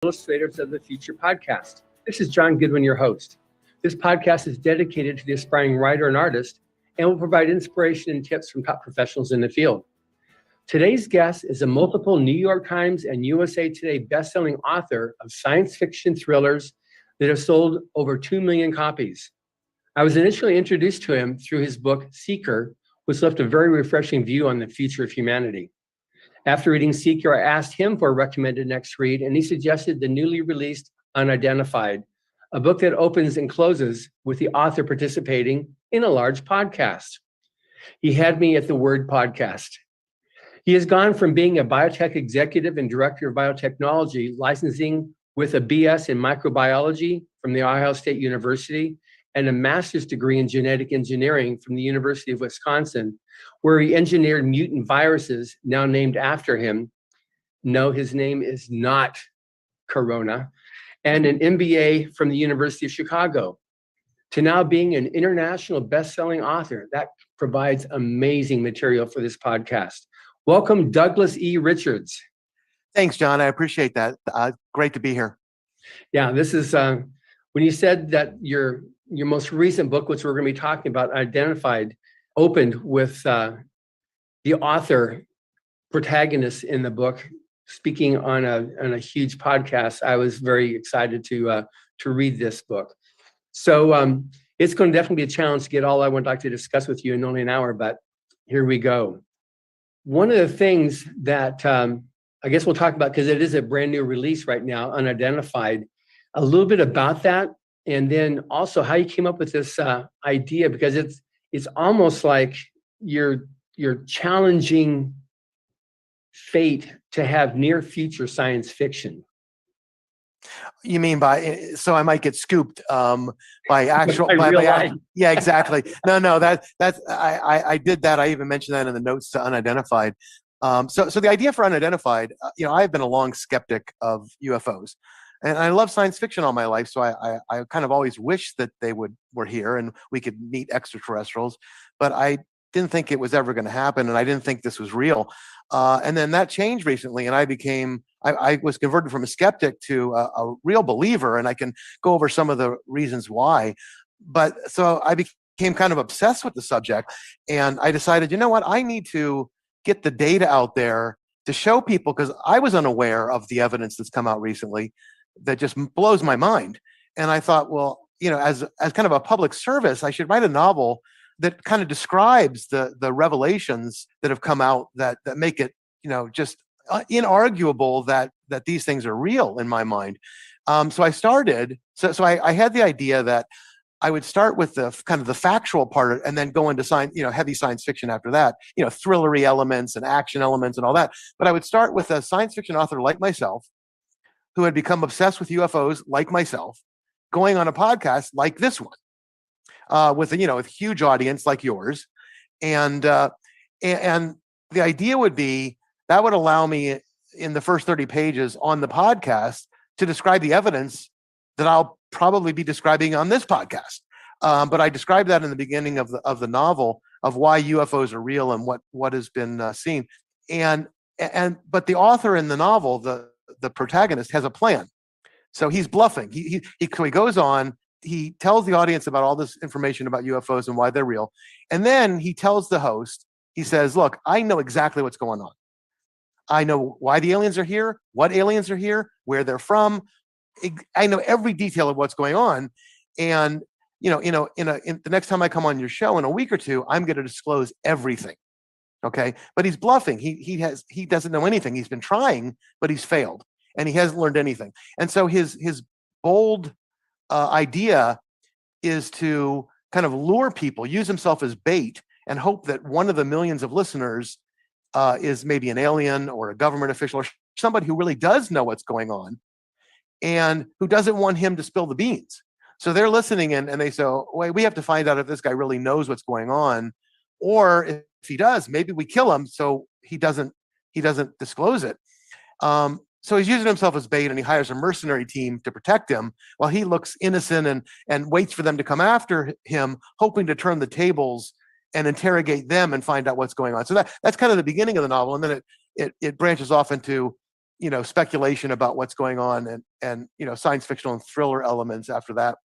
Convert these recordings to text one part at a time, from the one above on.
Illustrators of the Future podcast. This is John Goodwin, your host. This podcast is dedicated to the aspiring writer and artist and will provide inspiration and tips from top professionals in the field. Today's guest is a multiple New York Times and USA Today bestselling author of science fiction thrillers that have sold over 2 million copies. I was initially introduced to him through his book, Seeker, which left a very refreshing view on the future of humanity. After reading Seeker, I asked him for a recommended next read, and he suggested the newly released Unidentified, a book that opens and closes with the author participating in a large podcast. He had me at the word podcast. He has gone from being a biotech executive and director of biotechnology, licensing with a BS in microbiology from the Ohio State University and a master's degree in genetic engineering from the University of Wisconsin, where he engineered mutant viruses now named after him. No, his name is not Corona, and an MBA from the University of Chicago, to now being an international best-selling author. That provides amazing material for this podcast. Welcome, Douglas E. Richards. Thanks, John. I appreciate that. Great to be here. Yeah, this is, when you said that your most recent book, which we're going to be talking about, Identified, opened with the author protagonist in the book speaking on a huge podcast, I was very excited to read this book. So it's going to definitely be a challenge to get all I would like to discuss with you in only an hour, but here we go. One of the things that I guess we'll talk about, because it is a brand new release right now, Unidentified, a little bit about that, and then also how you came up with this idea, because it's almost like you're challenging fate to have near future science fiction. You mean so I might get scooped by actual yeah, exactly. No, that's I did that. I even mentioned that in the notes to Unidentified. So the idea for Unidentified, I've been a long skeptic of UFOs. And I love science fiction all my life, so I kind of always wish that they were here and we could meet extraterrestrials, but I didn't think it was ever going to happen, and I didn't think this was real. And then that changed recently, and I was converted from a skeptic to a real believer, and I can go over some of the reasons why. But so I became kind of obsessed with the subject, and I decided, you know what, I need to get the data out there to show people, because I was unaware of the evidence that's come out recently that just blows my mind. And I thought, well, as kind of a public service, I should write a novel that kind of describes the revelations that have come out that make it, just inarguable that these things are real in my mind. So I started, so I had the idea that I would start with the kind of the factual part and then go into heavy science fiction after that, thrillery elements and action elements and all that. But I would start with a science fiction author like myself, who had become obsessed with UFOs like myself, going on a podcast like this one, with a huge audience like yours, and the idea would be that would allow me in the first 30 pages on the podcast to describe the evidence that I'll probably be describing on this podcast. But I described that in the beginning of the novel of why UFOs are real and what has been seen, but the author in the novel, the protagonist, has a plan. So he's bluffing. He goes on, he tells the audience about all this information about UFOs and why they're real. And then he tells the host, he says, look, I know exactly what's going on. I know why the aliens are here, what aliens are here, where they're from. I know every detail of what's going on. And, in the next time I come on your show in a week or two, I'm going to disclose everything. Okay. But he's bluffing. He doesn't know anything. He's been trying, but he's failed. And he hasn't learned anything. And so his bold idea is to kind of lure people, use himself as bait, and hope that one of the millions of listeners is maybe an alien or a government official or somebody who really does know what's going on and who doesn't want him to spill the beans. So they're listening in and they say, wait, we have to find out if this guy really knows what's going on, or if he does, maybe we kill him so he doesn't disclose it. So he's using himself as bait, and he hires a mercenary team to protect him while he looks innocent and waits for them to come after him, hoping to turn the tables and interrogate them and find out what's going on. So that's kind of the beginning of the novel, and then it branches off into speculation about what's going on, and science fictional and thriller elements after that.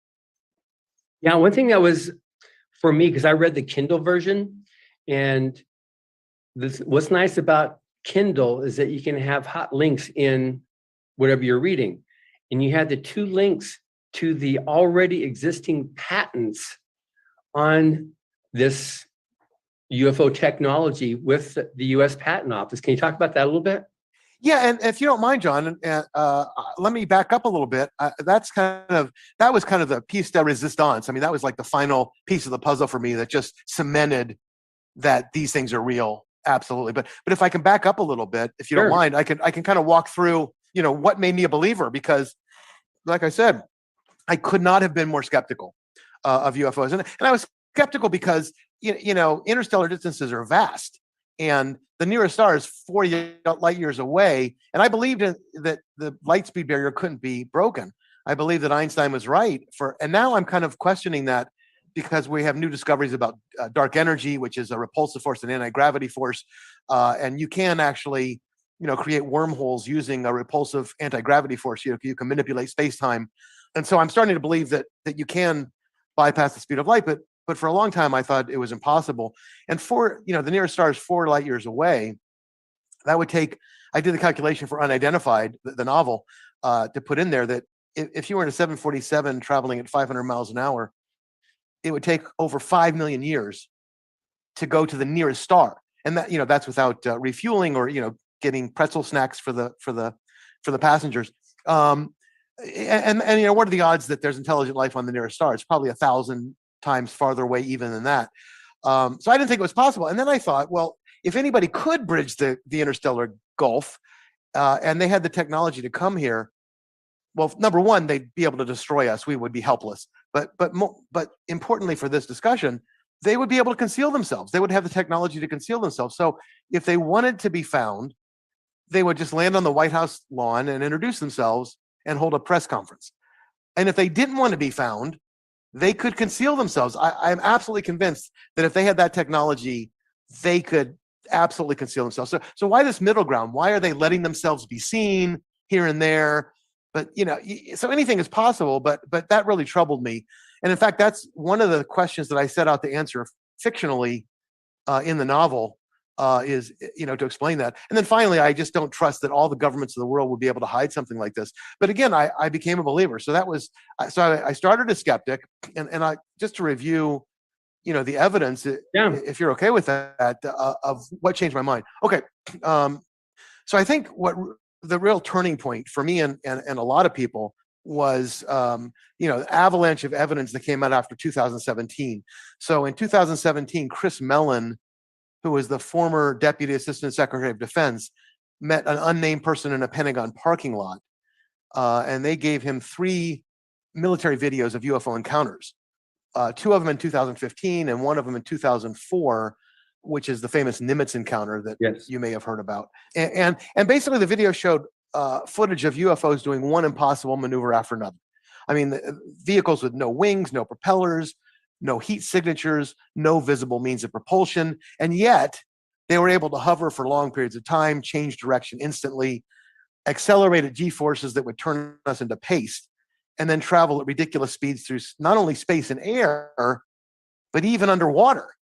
Yeah, one thing that was for me, because I read the Kindle version, and what's nice about Kindle is that you can have hot links in whatever you're reading. And you had the 2 links to the already existing patents on this UFO technology with the US Patent Office. Can you talk about that a little bit? Yeah, and if you don't mind, John, let me back up a little bit. That was kind of the piece de resistance. I mean, that was like the final piece of the puzzle for me that just cemented that these things are real. Absolutely. But if I can back up a little bit, if you don't mind, I can kind of walk through, what made me a believer, because like I said, I could not have been more skeptical of UFOs. And I was skeptical because, interstellar distances are vast, and the nearest star is 40 light years away. And I believed that the light speed barrier couldn't be broken. I believe that Einstein was right and now I'm kind of questioning that, because we have new discoveries about dark energy, which is a repulsive force and anti-gravity force. And you can actually, create wormholes using a repulsive anti-gravity force. You can manipulate space-time. And so I'm starting to believe that you can bypass the speed of light, but for a long time I thought it was impossible. And the nearest star is 4 light years away. That would take, I did the calculation for Unidentified, the novel, to put in there that if you were in a 747 traveling at 500 miles an hour, it would take over 5 million years to go to the nearest star. And that, that's without refueling or, getting pretzel snacks for the passengers. And what are the odds that there's intelligent life on the nearest star? It's probably 1,000 times farther away even than that. So I didn't think it was possible. And then I thought, well, if anybody could bridge the interstellar gulf, and they had the technology to come here, well, number one, they'd be able to destroy us. We would be helpless. But importantly for this discussion, they would be able to conceal themselves. They would have the technology to conceal themselves. So if they wanted to be found, they would just land on the White House lawn and introduce themselves and hold a press conference. And if they didn't want to be found, they could conceal themselves. I'm absolutely convinced that if they had that technology, they could absolutely conceal themselves. So why this middle ground? Why are they letting themselves be seen here and there? But so anything is possible. But that really troubled me. And in fact, that's one of the questions that I set out to answer fictionally in the novel. Is to explain that. And then finally, I just don't trust that all the governments of the world would be able to hide something like this. But again, I became a believer. So I started a skeptic, and I just to review, the evidence. If you're okay with that, of what changed my mind. Okay, so I think what the real turning point for me and a lot of people was the avalanche of evidence that came out after 2017. So in 2017, Chris Mellon, who was the former Deputy Assistant Secretary of Defense, met an unnamed person in a Pentagon parking lot. And they gave him 3 military videos of UFO encounters, 2 of them in 2015 and 1 of them in 2004, which is the famous Nimitz encounter that you may have heard about. And basically the video showed footage of UFOs doing one impossible maneuver after another. I mean, vehicles with no wings, no propellers, no heat signatures, no visible means of propulsion, and yet they were able to hover for long periods of time, change direction instantly, accelerated G-forces that would turn us into paste, and then travel at ridiculous speeds through not only space and air, but even underwater.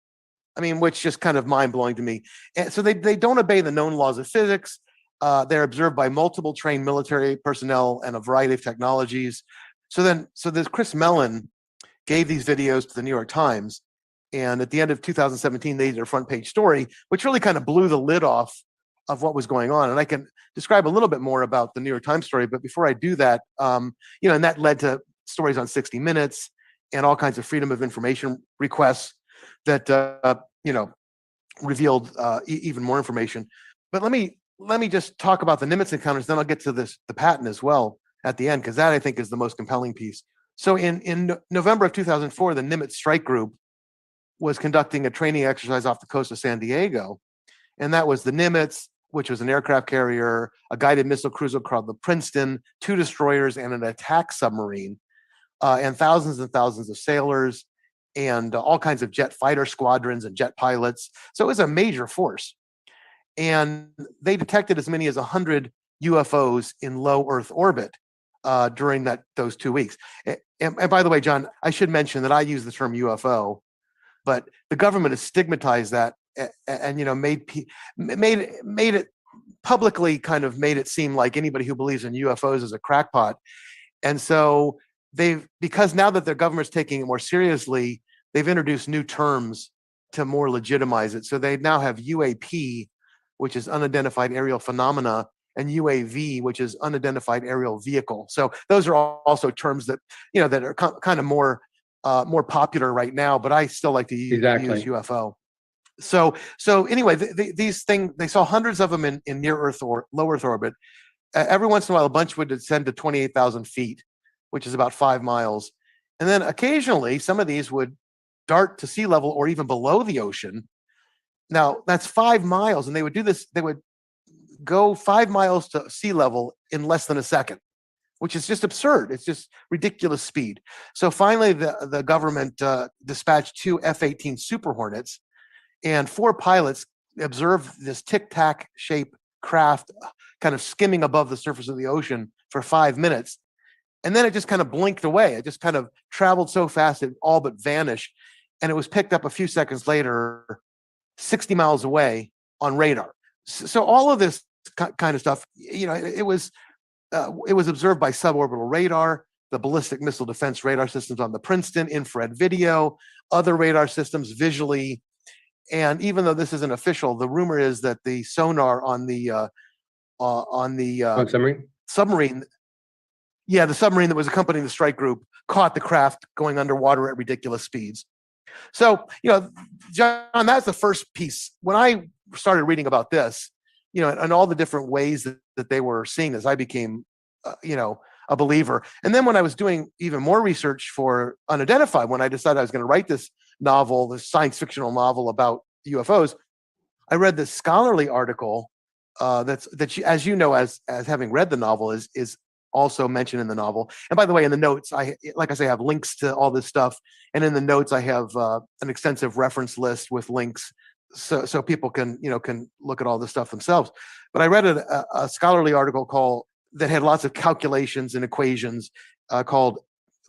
I mean, which just kind of mind-blowing to me. And so they don't obey the known laws of physics. They're observed by multiple trained military personnel and a variety of technologies. So this Chris Mellon gave these videos to the New York Times, and at the end of 2017, they did a front page story, which really kind of blew the lid off of what was going on. And I can describe a little bit more about the New York Times story, but before I do that, and that led to stories on 60 Minutes and all kinds of freedom of information requests that revealed even more information. But let me just talk about the Nimitz encounters, then I'll get to the patent as well at the end, because that I think is the most compelling piece. So in November of 2004, the Nimitz Strike Group was conducting a training exercise off the coast of San Diego. And that was the Nimitz, which was an aircraft carrier, a guided missile cruiser called the Princeton, 2 destroyers, and an attack submarine, and thousands of sailors, and all kinds of jet fighter squadrons and jet pilots. So it was a major force. And they detected as many as 100 UFOs in low Earth orbit during those 2 weeks. And by the way, John, I should mention that I use the term UFO, but the government has stigmatized that and made it publicly, kind of made it seem like anybody who believes in UFOs is a crackpot. And so because now that their government's taking it more seriously, they've introduced new terms to more legitimize it. So they now have UAP, which is unidentified aerial phenomena, and UAV, which is unidentified aerial vehicle. So those are also terms that that are kind of more popular right now. But I still like to use UFO. So anyway, these things, they saw hundreds of them in near Earth or low Earth orbit. Every once in a while, a bunch would descend to 28,000 feet, which is about 5 miles. And then occasionally, some of these would dart to sea level or even below the ocean. Now, that's 5 miles, and they would do this. They would go 5 miles to sea level in less than a second, which is just absurd. It's just ridiculous speed. So finally, the government dispatched 2 F-18 Super Hornets, and 4 pilots observed this tic-tac shaped craft kind of skimming above the surface of the ocean for 5 minutes. And then it just kind of blinked away. It just kind of traveled so fast it all but vanished. And it was picked up a few seconds later, 60 miles away on radar. So all of this kind of stuff, it was observed by suborbital radar, the ballistic missile defense radar systems on the Princeton, infrared video, other radar systems visually. And even though this isn't official, the rumor is that the sonar on the submarine, the submarine that was accompanying the strike group caught the craft going underwater at ridiculous speeds. So, John, that's the first piece. When I started reading about this, and all the different ways that they were seeing this, I became, a believer. And then when I was doing even more research for Unidentified, when I decided I was going to write this novel, this science fictional novel about UFOs, I read this scholarly article that as having read the novel, is also mentioned in the novel. And by the way, in the notes, I have links to all this stuff. And in the notes, I have an extensive reference list with links, so people can look at all this stuff themselves. But I read a scholarly article that had lots of calculations and equations called,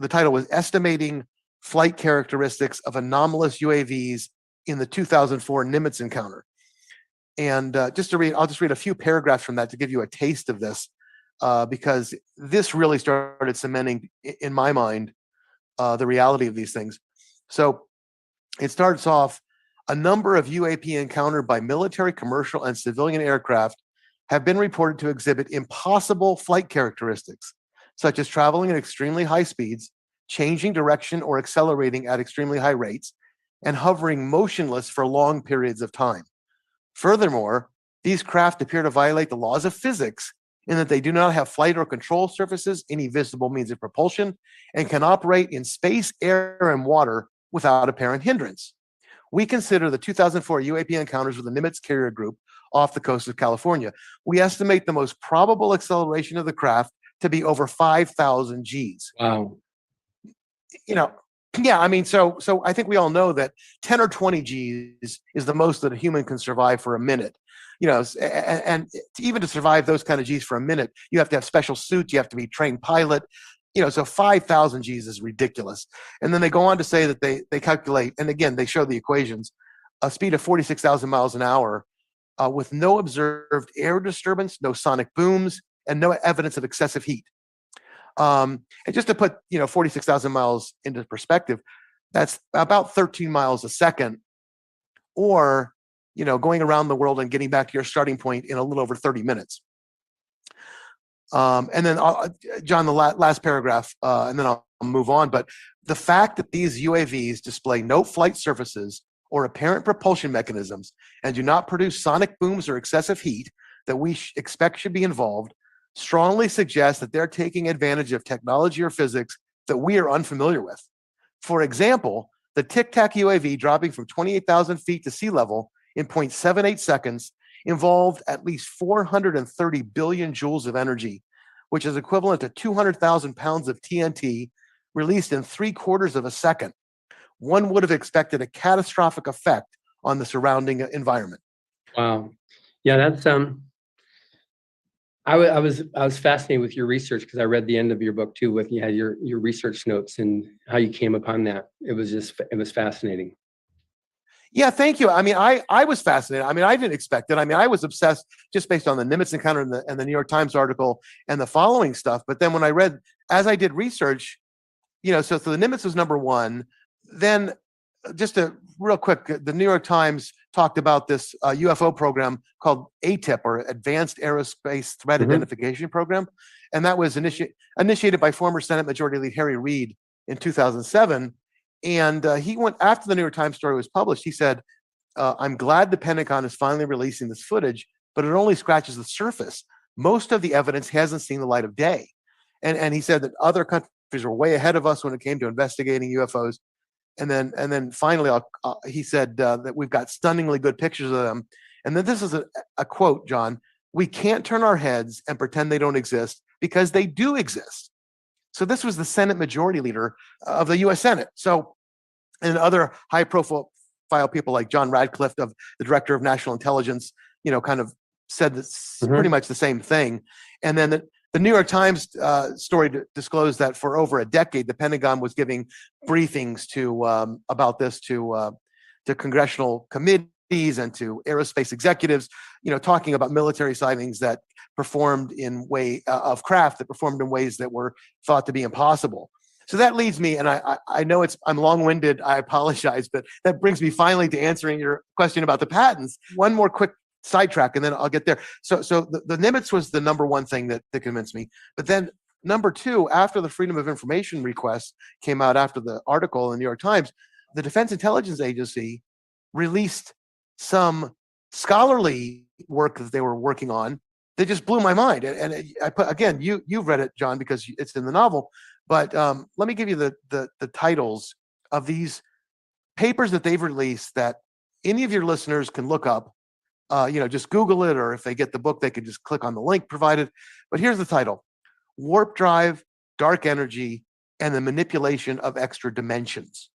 the title was Estimating Flight Characteristics of Anomalous UAVs in the 2004 Nimitz Encounter. And I'll just read a few paragraphs from that to give you a taste of this, because this really started cementing in my mind the reality of these things. So it starts off, a number of UAP encountered by military, commercial, and civilian aircraft have been reported to exhibit impossible flight characteristics, such as traveling at extremely high speeds, changing direction or accelerating at extremely high rates, and hovering motionless for long periods of time. Furthermore, these craft appear to violate the laws of physics in that they do not have flight or control surfaces, any visible means of propulsion, and can operate in space, air, and water without apparent hindrance. We consider the 2004 UAP encounters with the Nimitz carrier group off the coast of California. We estimate the most probable acceleration of the craft to be over 5,000 Gs. Wow. So I think we all know that 10 or 20 Gs is the most that a human can survive for a minute. And even to survive those kind of Gs for a minute, you have to have special suits, you have to be a trained pilot. So 5,000 Gs is ridiculous. And then they go on to say that they calculate, and again, they show the equations, a speed of 46,000 miles an hour with no observed air disturbance, no sonic booms, and no evidence of excessive heat. And just to put 46,000 miles into perspective, that's about 13 miles a second, or going around the world and getting back to your starting point in a little over 30 minutes. And then John, the last paragraph, and then I'll move on. But the fact that these UAVs display no flight surfaces or apparent propulsion mechanisms and do not produce sonic booms or excessive heat that we expect should be involved strongly suggests that they're taking advantage of technology or physics that we are unfamiliar with. For example, the Tic Tac UAV dropping from 28,000 feet to sea level in 0.78 seconds involved at least 430 billion joules of energy, which is equivalent to 200,000 pounds of TNT released in 3/4 of a second. One would have expected a catastrophic effect on the surrounding environment. Wow. Yeah, that's I was fascinated with your research because I read the end of your book too, with you had your research notes and how you came upon that. It was fascinating. Yeah, thank you. I mean, I was fascinated. I mean, I didn't expect it. I mean, I was obsessed just based on the Nimitz encounter and the New York Times article and the following stuff. But then when I read, as I did research, so the Nimitz was number one. Then just a real quick, the New York Times talked about this UFO program called ATIP, or Advanced Aerospace Threat Identification Program. And that was initiated by former Senate Majority Leader Harry Reid in 2007. And he went, after the New York Times story was published, he said, I'm glad the Pentagon is finally releasing this footage, but it only scratches the surface. Most of the evidence hasn't seen the light of day. And he said that other countries were way ahead of us when it came to investigating UFOs. And then finally, he said that we've got stunningly good pictures of them. And then this is a quote, John: "We can't turn our heads and pretend they don't exist, because they do exist." So this was the Senate Majority Leader of the U.S. Senate. So, and other high-profile people like John Radcliffe, of the Director of National Intelligence, kind of said this pretty much the same thing. And then the New York Times story disclosed that for over a decade, the Pentagon was giving briefings about this to congressional committees and to aerospace executives, talking about military sightings that performed of craft that performed in ways that were thought to be impossible. So that leads me, and I know I'm long-winded, I apologize, but that brings me finally to answering your question about the patents. One more quick sidetrack, and then I'll get there. So the Nimitz was the number one thing that convinced me. But then number two, after the Freedom of Information request came out after the article in the New York Times, the Defense Intelligence Agency released some scholarly work that they were working on that just blew my mind. And I put, again, you've read it, John, because it's in the novel. But let me give you the titles of these papers that they've released that any of your listeners can look up. Just Google it, or if they get the book, they can just click on the link provided. But here's the title: Warp Drive, Dark Energy, and the Manipulation of Extra Dimensions.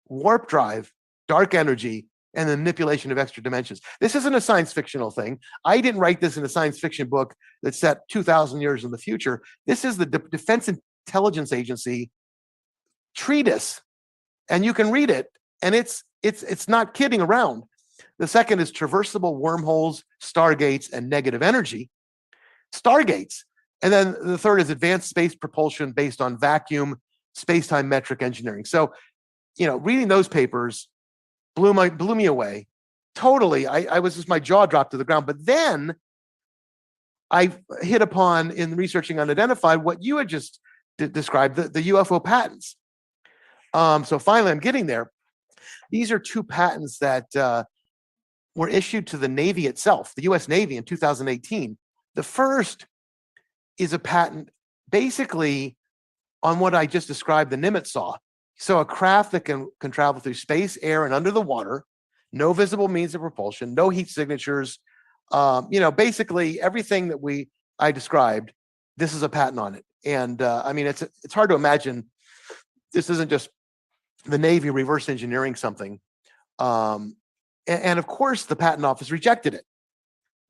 Warp Drive, Dark Energy, and the Manipulation of Extra Dimensions. This isn't a science fictional thing. I didn't write this in a science fiction book that's set 2,000 years in the future. This is the Defense Intelligence Agency treatise, and you can read it, and it's not kidding around. The second is traversable wormholes, stargates, and negative energy. Stargates. And then the third is advanced space propulsion based on vacuum, space-time metric engineering. So, reading those papers blew me away. Totally. I was just, my jaw dropped to the ground. But then I hit upon, in researching Unidentified, what you had just described, the UFO patents. So finally, I'm getting there. These are two patents that were issued to the Navy itself, the U.S. Navy, in 2018. The first is a patent basically on what I just described, the Nimitz saw. So a craft that can travel through space, air, and under the water, no visible means of propulsion, no heat signatures, basically everything that I described, this is a patent on it. And I mean, it's hard to imagine this isn't just the Navy reverse engineering something. And of course, the patent office rejected it.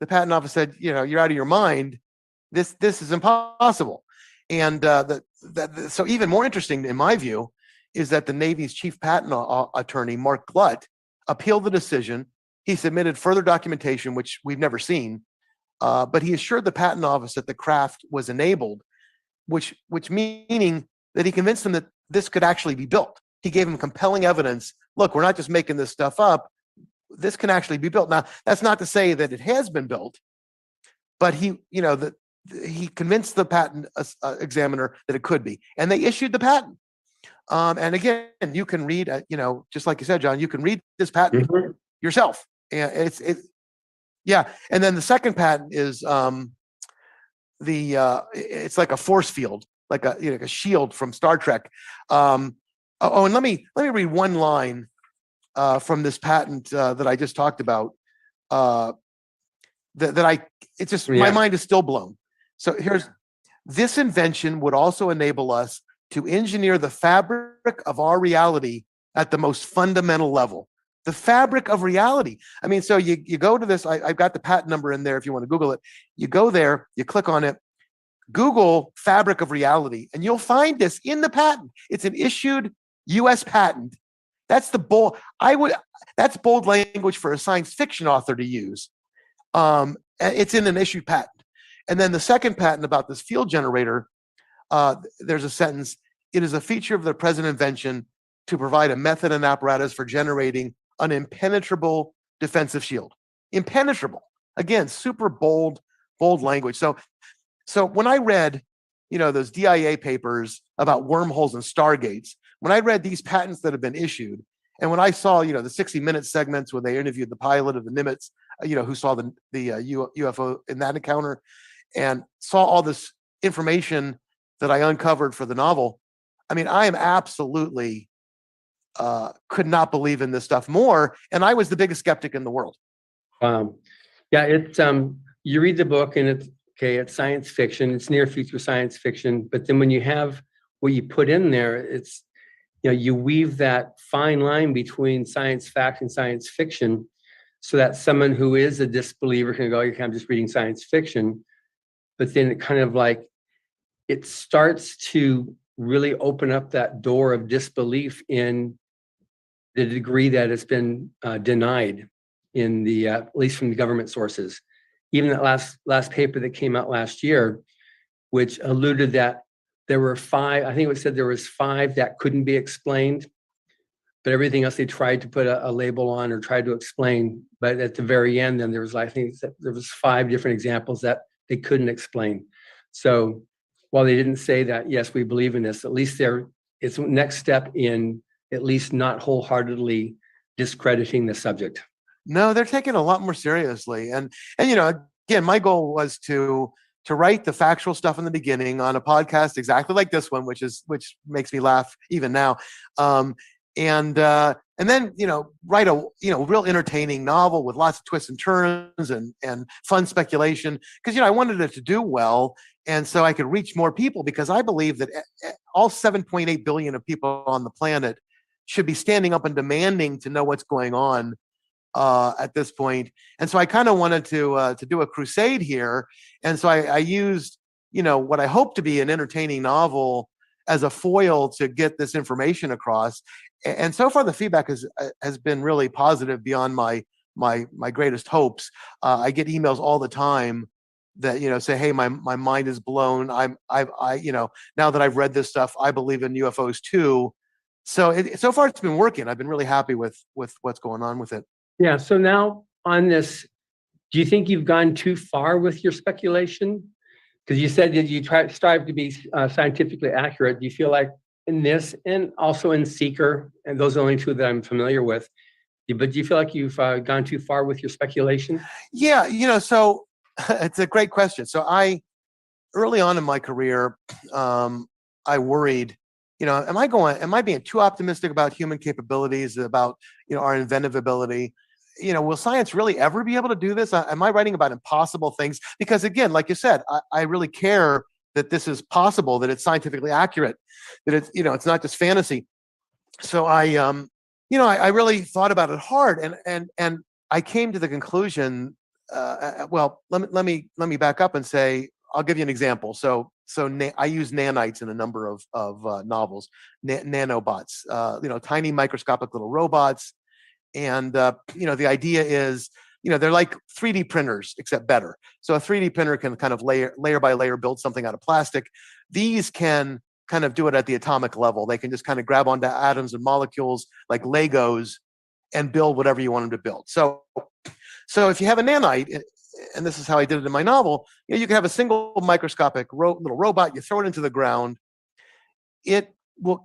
The patent office said, you're out of your mind. This is impossible. And so even more interesting, in my view, is that the Navy's chief patent attorney, Mark Glutt, appealed the decision. He submitted further documentation, which we've never seen, but he assured the patent office that the craft was enabled, which meaning that he convinced them that this could actually be built. He gave them compelling evidence. Look, we're not just making this stuff up. This can actually be built. Now, that's not to say that it has been built, but he convinced the patent examiner that it could be, and they issued the patent. And again, you can read, just like you said, John, you can read this patent yourself. And yeah. And then the second patent is it's like a force field, like a shield from Star Trek. And let me read one line from this patent that I just talked about. My mind is still blown. So this invention would also enable us to engineer the fabric of our reality at the most fundamental level. The fabric of reality. I mean, so you go to this, I've got the patent number in there if you want to Google it. You go there, you click on it, Google fabric of reality, and you'll find this in the patent. It's an issued US patent. That's that's bold language for a science fiction author to use. It's in an issued patent. And then the second patent about this field generator, there's a sentence, it is a feature of the present invention to provide a method and apparatus for generating an impenetrable defensive shield. Impenetrable. Again, super bold language. So when I read, those DIA papers about wormholes and stargates, when I read these patents that have been issued, and when I saw, the 60 Minutes segments where they interviewed the pilot of the Nimitz, who saw the UFO in that encounter, and saw all this information that I uncovered for the novel, I mean, I am absolutely could not believe in this stuff more, and I was the biggest skeptic in the world. Yeah, it's you read the book and it's science fiction, it's near future science fiction, but then when you have what you put in there, it's you weave that fine line between science fact and science fiction, so that someone who is a disbeliever can go, okay, I'm just reading science fiction, but then it kind of like it starts to really open up that door of disbelief in the degree that it's been denied in the at least from the government sources. Even that last paper that came out last year, which alluded that there were 5, I think it said there was 5 that couldn't be explained, but everything else they tried to put a label on or tried to explain. But at the very end, then there was, I think there was 5 different examples that they couldn't explain. So while they didn't say that, yes, we believe in this, at least it's next step in at least not wholeheartedly discrediting the subject. No, they're taking it a lot more seriously. And again, my goal was to write the factual stuff in the beginning on a podcast exactly like this one, which makes me laugh even now. And then write a real entertaining novel with lots of twists and turns and fun speculation, because I wanted it to do well, and so I could reach more people, because I believe that all 7.8 billion of people on the planet should be standing up and demanding to know what's going on at this point. And so I kind of wanted to do a crusade here, and so I used what I hope to be an entertaining novel as a foil to get this information across. And so far the feedback has been really positive beyond my greatest hopes. I get emails all the time that say, hey, my mind is blown. I now that I've read this stuff, I believe in UFOs too. So so far it's been working. I've been really happy with what's going on with it. Yeah. So now on this, do you think you've gone too far with your speculation? Because you said that you strive to be scientifically accurate. Do you feel like in this and also in Seeker, and those are the only 2 that I'm familiar with, but do you feel like you've gone too far with your speculation? Yeah, so it's a great question. So early on in my career, I worried, am I being too optimistic about human capabilities, about, our inventive ability? Will science really ever be able to do this? Am I writing about impossible things? Because again, like you said, I really care that this is possible, that it's scientifically accurate, that it's, it's not just fantasy. So I really thought about it hard, and I came to the conclusion. Well, let me back up and say, I'll give you an example. So I use nanites in a number of novels, nanobots, tiny microscopic little robots. And, the idea is, they're like 3D printers, except better. So a 3D printer can kind of layer by layer build something out of plastic. These can kind of do it at the atomic level. They can just kind of grab onto atoms and molecules like Legos and build whatever you want them to build. So if you have a nanite, and this is how I did it in my novel, you can have a single microscopic little robot, you throw it into the ground, it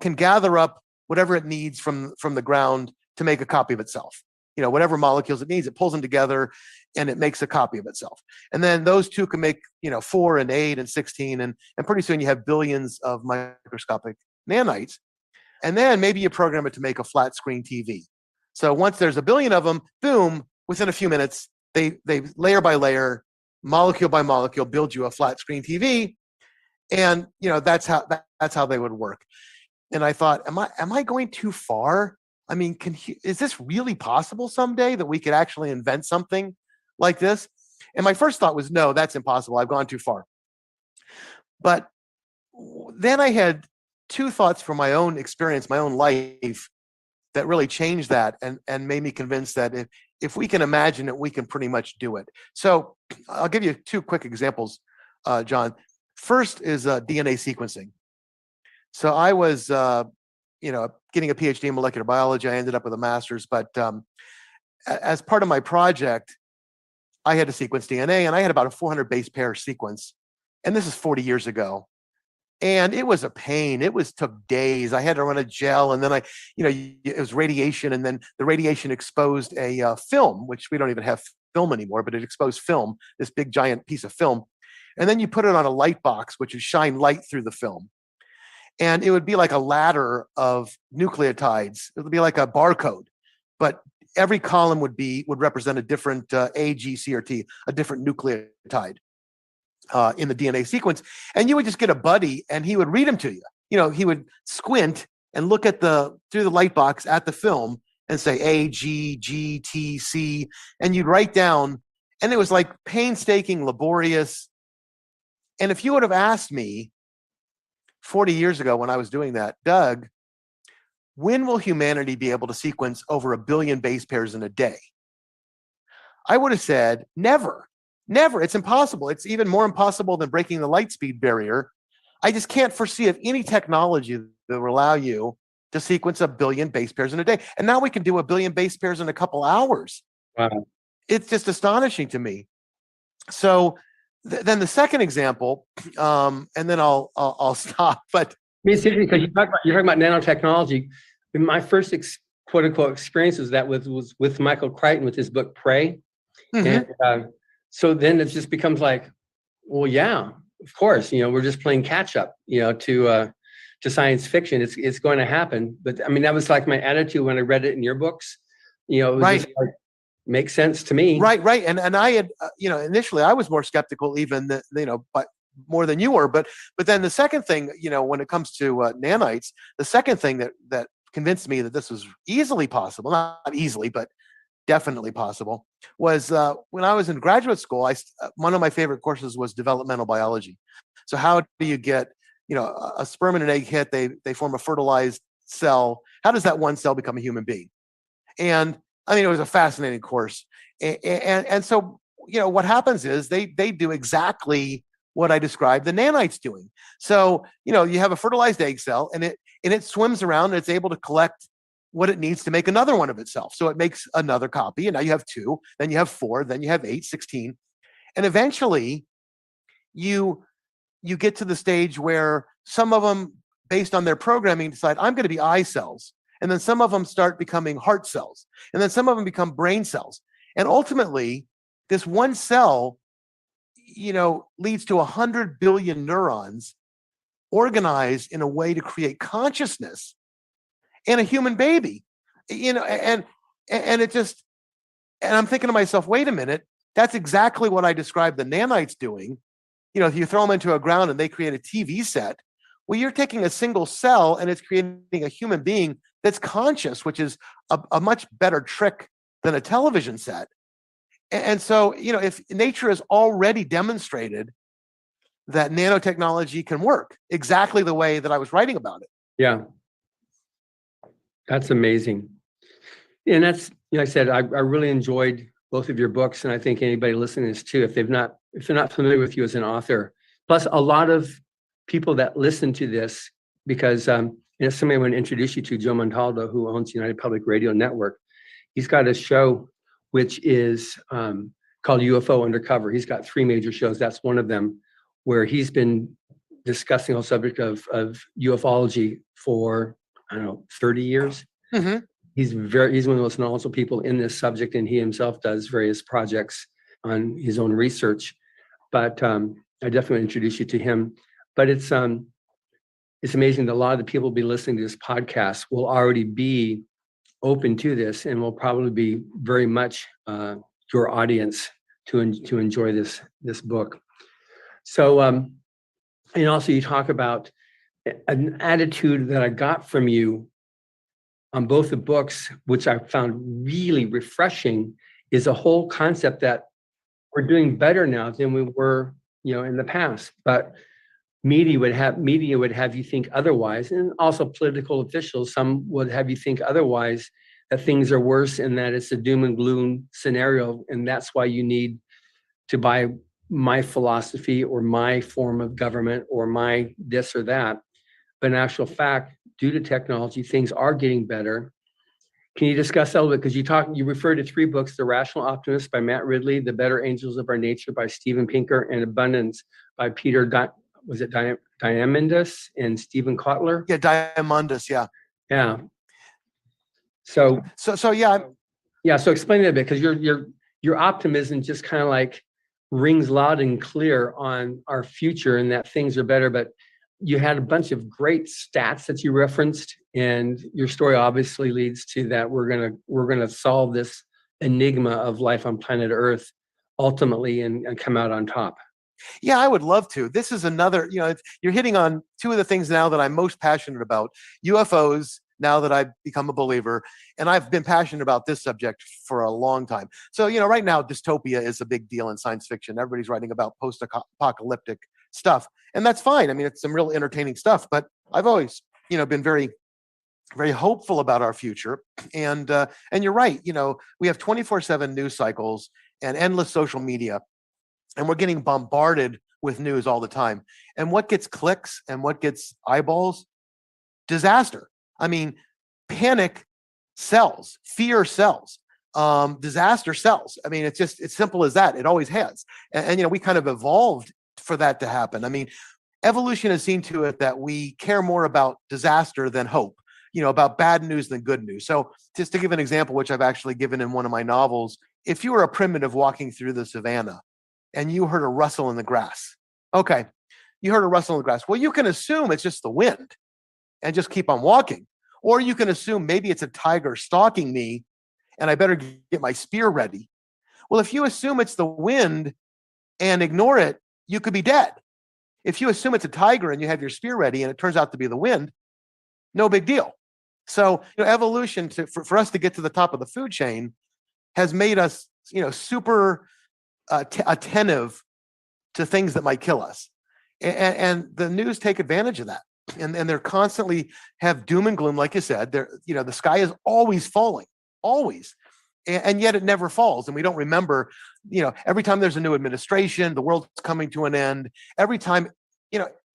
can gather up whatever it needs from the ground to make a copy of itself. Whatever molecules it needs, it pulls them together and it makes a copy of itself. And then those 2 can make, 4 and 8 and 16. And pretty soon you have billions of microscopic nanites. And then maybe you program it to make a flat screen TV. So once there's a billion of them, boom, within a few minutes, they layer by layer, molecule by molecule, build you a flat screen TV. And, that's how they would work. And I thought, am I going too far? I mean, is this really possible someday that we could actually invent something like this? And my first thought was, no, that's impossible. I've gone too far. But then I had two thoughts from my own experience, my own life, that really changed that and made me convinced that if we can imagine it, we can pretty much do it. So I'll give you two quick examples, John. First is DNA sequencing. So I was, getting a PhD in molecular biology. I ended up with a master's, but as part of my project, I had to sequence DNA, and I had about a 400 base pair sequence. And this is 40 years ago. And it was a pain. Took days. I had to run a gel, and then it was radiation, and then the radiation exposed a film, which we don't even have film anymore, but it exposed film, this big giant piece of film. And then you put it on a light box, which would shine light through the film. And it would be like a ladder of nucleotides. It would be like a barcode, but every column would represent a different A, G, C, or T, a different nucleotide in the DNA sequence. And you would just get a buddy, and he would read them to you. He would squint and look at through the light box at the film and say A, G, G, T, C, and you'd write down. And it was like painstaking, laborious. And if you would have asked me 40 years ago when I was doing that, Doug, when will humanity be able to sequence over 1 billion base pairs in a day? I would have said, never. Never. It's impossible. It's even more impossible than breaking the light speed barrier. I just can't foresee of any technology that will allow you to sequence 1 billion base pairs in a day. And now we can do 1 billion base pairs in a couple hours. Wow. It's just astonishing to me. So then the second example, and then I'll stop. But it's interesting because you're talking about nanotechnology. My first quote unquote experience was with Michael Crichton with his book Prey. Mm-hmm. And so then it just becomes like, well, yeah, of course, we're just playing catch up, to science fiction. It's going to happen. But I mean, that was like my attitude when I read it in your books. It was right. Just like, makes sense to me. Right. And I had, initially I was more skeptical even, but more than you were. But then the second thing, when it comes to nanites, the second thing that convinced me that this was easily possible, not easily, but definitely possible, was when I was in graduate school. One of my favorite courses was developmental biology. So how do you get, a sperm and an egg hit? They form a fertilized cell. How does that one cell become a human being? And I mean, it was a fascinating course. And so, what happens is they do exactly what I described the nanites doing. So, you have a fertilized egg cell, and it swims around, and it's able to collect what it needs to make another one of itself. So it makes another copy, and now you have 2, then you have 4, then you have 8, 16. And eventually you get to the stage where some of them, based on their programming, decide, I'm going to be eye cells. And then some of them start becoming heart cells. And then some of them become brain cells. And ultimately, this one cell, leads to 100 billion neurons organized in a way to create consciousness in a human baby. And it just, and I'm thinking to myself, wait a minute, that's exactly what I described the nanites doing. If you throw them into a ground and they create a TV set, well, you're taking a single cell and it's creating a human being that's conscious, which is a much better trick than a television set. And so, if nature has already demonstrated that nanotechnology can work exactly the way that I was writing about it. Yeah. That's amazing. And that's, I said, I really enjoyed both of your books. And I think anybody listening to this too, if they're not familiar with you as an author, plus a lot of people that listen to this, because somebody I want to introduce you to, Joe Montaldo, who owns United Public Radio Network. He's got a show which is called UFO Undercover. He's got 3 major shows. That's one of them, where he's been discussing the whole subject of ufology for, 30 years. Mm-hmm. He's one of the most knowledgeable people in this subject, and he himself does various projects on his own research. But I definitely introduce you to him. But it's amazing that a lot of the people who will be listening to this podcast will already be open to this and will probably be very much your audience to enjoy this book. So, and also you talk about an attitude that I got from you on both the books, which I found really refreshing, is a whole concept that we're doing better now than we were, in the past. But media would have you think otherwise, and also political officials, some would have you think otherwise, that things are worse and that it's a doom and gloom scenario, and that's why you need to buy my philosophy or my form of government or my this or that. But in actual fact, due to technology, things are getting better. Can you discuss that a little bit? Because you referred to 3 books: The Rational Optimist by Matt Ridley, The Better Angels of Our Nature by Steven Pinker, and Abundance by Peter Diamandis and Stephen Kotler? Yeah, Diamandis, yeah. Yeah. So yeah. Yeah, so explain that a bit, because your optimism just kind of like rings loud and clear on our future and that things are better. But you had a bunch of great stats that you referenced, and your story obviously leads to that we're gonna solve this enigma of life on planet Earth ultimately and come out on top. Yeah, I would love to. This is another, you're hitting on 2 of the things now that I'm most passionate about: UFOs, now that I've become a believer, and I've been passionate about this subject for a long time. So, right now, dystopia is a big deal in science fiction. Everybody's writing about post-apocalyptic stuff, and that's fine. I mean, it's some real entertaining stuff, but I've always, been very, very hopeful about our future. And you're right. We have 24/7 news cycles and endless social media, and we're getting bombarded with news all the time. And what gets clicks and what gets eyeballs? Disaster. I mean, panic sells, fear sells, disaster sells. I mean, it's simple as that. It always has. And we kind of evolved for that to happen. I mean, evolution has seen to it that we care more about disaster than hope, about bad news than good news. So just to give an example, which I've actually given in one of my novels, if you were a primitive walking through the savannah and you heard a rustle in the grass, okay, you heard a rustle in the grass. Well, you can assume it's just the wind and just keep on walking. Or you can assume maybe it's a tiger stalking me and I better get my spear ready. Well, if you assume it's the wind and ignore it, you could be dead. If you assume it's a tiger and you have your spear ready and it turns out to be the wind, no big deal. So, evolution for us to get to the top of the food chain has made us, super attentive to things that might kill us. And the news take advantage of that. And they're constantly have doom and gloom, like you said. The sky is always falling, always, and yet it never falls. And we don't remember, every time there's a new administration, the world's coming to an end. Every time,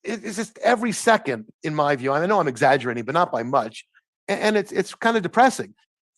it's just every second, in my view. I know I'm exaggerating, but not by much. And it's kind of depressing.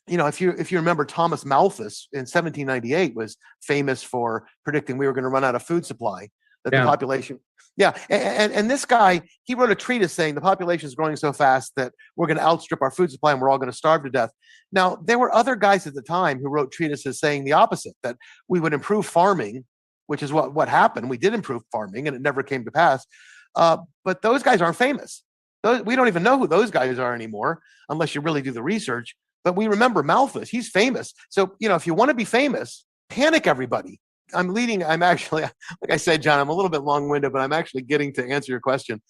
If you remember, Thomas Malthus in 1798 was famous for predicting we were going to run out of food supply, that the population. Yeah. And this guy, he wrote a treatise saying the population is growing so fast that we're going to outstrip our food supply and we're all going to starve to death. Now, there were other guys at the time who wrote treatises saying the opposite, that we would improve farming, which is what happened. We did improve farming and it never came to pass. But those guys aren't famous. We don't even know who those guys are anymore, unless you really do the research. But we remember Malthus, he's famous. So, if you want to be famous, panic everybody. I'm actually, like I said, John, I'm a little bit long-winded, but I'm actually getting to answer your question.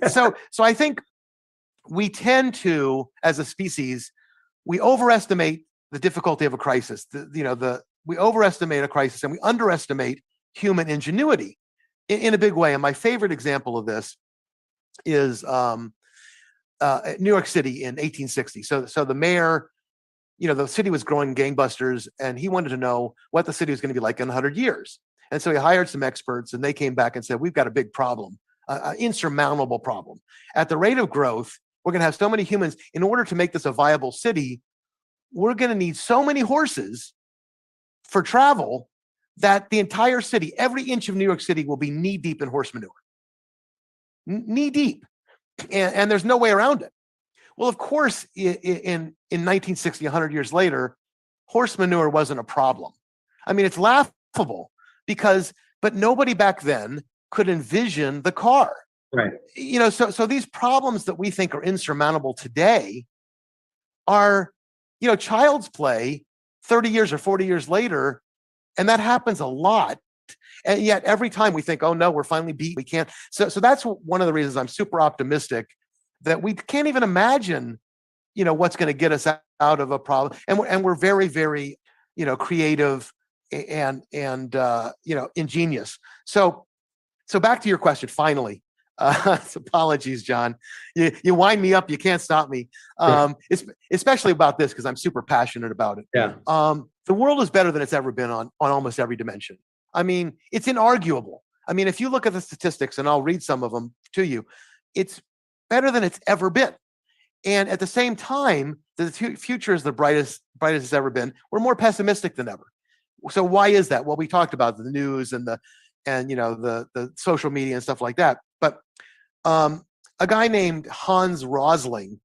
So I think we tend to, as a species, we overestimate the difficulty of a crisis. We overestimate a crisis and we underestimate human ingenuity in a big way. And my favorite example of this is New York City in 1860. So the mayor, the city was growing gangbusters, and he wanted to know what the city was going to be like in 100 years. And so he hired some experts, and they came back and said, we've got a big problem, an insurmountable problem. At the rate of growth, we're going to have so many humans. In order to make this a viable city, we're going to need so many horses for travel that the entire city, every inch of New York City, will be knee-deep in horse manure. Knee-deep. And there's no way around it. Well, of course, in 1960, 100 years later, horse manure wasn't a problem. I mean, it's laughable but nobody back then could envision the car. Right. So these problems that we think are insurmountable today are, child's play 30 years or 40 years later, and that happens a lot. And yet every time we think, oh no, we're finally beat, we can't. So that's one of the reasons I'm super optimistic that we can't even imagine what's going to get us out of a problem. And we're very, very, creative and ingenious. So back to your question, finally. Apologies, John. You wind me up. You can't stop me. Especially about this, because I'm super passionate about it. Yeah. The world is better than it's ever been on almost every dimension. I mean, it's inarguable. I mean, if you look at the statistics, and I'll read some of them to you, it's better than it's ever been. And at the same time, the future is the brightest it's ever been. We're more pessimistic than ever. So why is that? Well, we talked about the news and the social media and stuff like that. But a guy named Hans Rosling,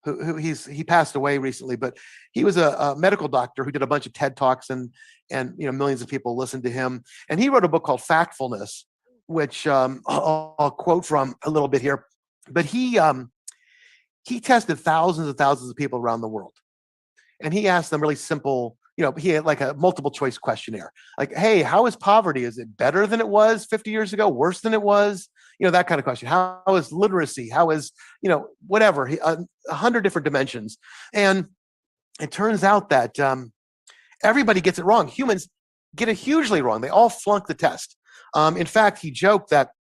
who he passed away recently, but he was a medical doctor who did a bunch of TED Talks, and millions of people listened to him. And he wrote a book called Factfulness, which I'll quote from a little bit here. But he tested thousands and thousands of people around the world, and he asked them really simple. He had like a multiple choice questionnaire, like, hey, how is poverty? Is it better than it was 50 years ago? Worse than it was? That kind of question. How is literacy? How is, whatever, 100 different dimensions. And it turns out that everybody gets it wrong. Humans get it hugely wrong. They all flunk the test. In fact, he joked that